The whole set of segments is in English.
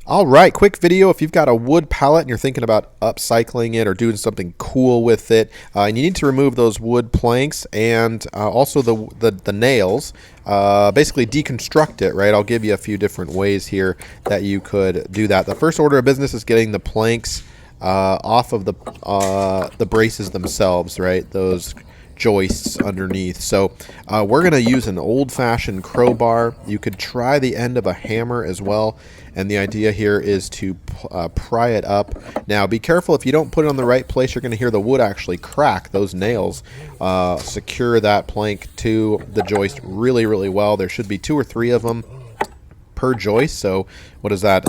All right, quick video. If you've got a wood pallet and you're thinking about upcycling it or doing something cool with it, and you need to remove those wood planks and also the nails, basically deconstruct it, right? I'll give you a few different ways here that you could do that. The first order of business is getting the planks off of the braces themselves, right? Those joists underneath. So we're going to use an old-fashioned crowbar. You could try the end of a hammer as well, and the idea here is to pry it up. Now be careful, if you don't put it on the right place, you're going to hear the wood actually crack. Those nails secure that plank to the joist really well. There should be 2 or 3 of them per joist, so what is that,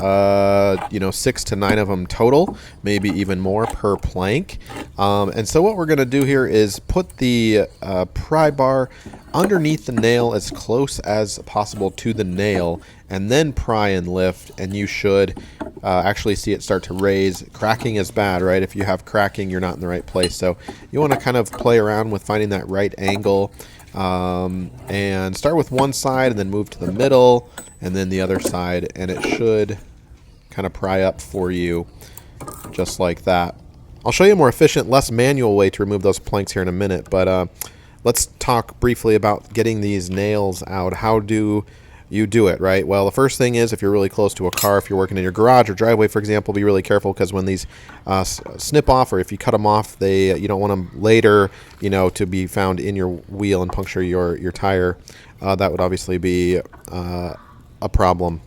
6 to 9 of them total, maybe even more per plank. And so what we're going to do here is put the pry bar underneath the nail as close as possible to the nail, and then pry and lift, and you should actually see it start to raise. Cracking is bad, right? If you have cracking, you're not in the right place, so you want to kind of play around with finding that right angle, and start with one side and then move to the middle and then the other side, and it should kind of pry up for you just like that. I'll show you a more efficient, less manual way to remove those planks here in a minute, but let's talk briefly about getting these nails out. How do you do it, right? Well, the first thing is, if you're really close to a car, if you're working in your garage or driveway, for example, be really careful, because when these snip off, or if you cut them off, you don't want them later, to be found in your wheel and puncture your tire. That would obviously be a problem.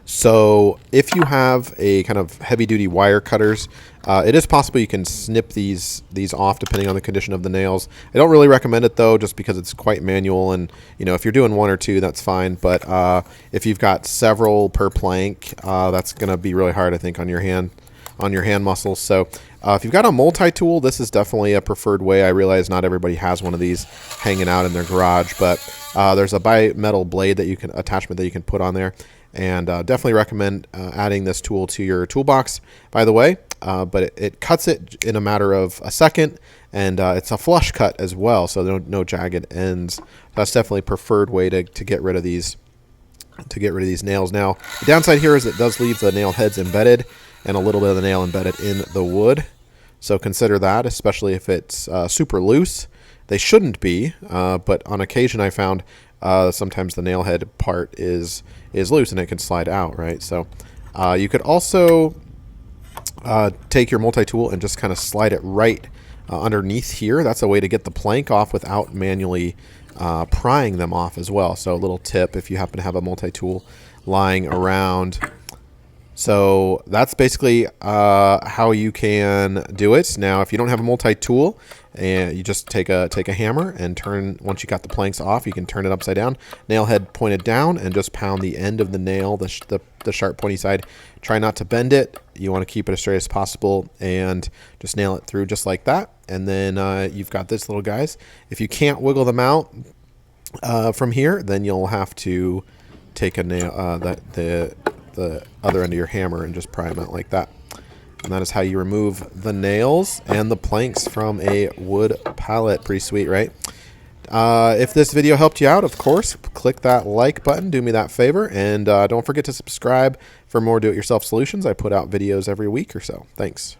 So if you have a kind of heavy-duty wire cutters, it is possible you can snip these off depending on the condition of the nails. I don't really recommend it though, just because it's quite manual, and if you're doing 1 or 2, that's fine. But if you've got several per plank, that's going to be really hard, I think, on your hand muscles. So if you've got a multi-tool, this is definitely a preferred way. I realize not everybody has one of these hanging out in their garage, but there's a bimetal blade attachment that you can put on there. And definitely recommend adding this tool to your toolbox, by the way. But it cuts it in a matter of a second, and it's a flush cut as well, so no jagged ends. That's definitely a preferred way to get rid of these nails. Now, the downside here is it does leave the nail heads embedded, and a little bit of the nail embedded in the wood. So consider that, especially if it's super loose. They shouldn't be, but on occasion I found sometimes the nail head part is loose and it can slide out, right? So you could also take your multi-tool and just kind of slide it right underneath here. That's a way to get the plank off without manually prying them off as well. So a little tip if you happen to have a multi-tool lying around. So that's basically how you can do it. Now, if you don't have a multi-tool, and you just take a hammer and turn, once you got the planks off, you can turn it upside down, nail head pointed down, and just pound the end of the nail, the sharp pointy side. Try not to bend it. You want to keep it as straight as possible, and just nail it through just like that. And then you've got this little guys. If you can't wiggle them out from here, then you'll have to take a nail, the other end of your hammer, and just pry them out like that. And that is how you remove the nails and the planks from a wood pallet. Pretty sweet, right? If this video helped you out, of course, click that like button. Do me that favor. And don't forget to subscribe for more do-it-yourself solutions. I put out videos every week or so. Thanks.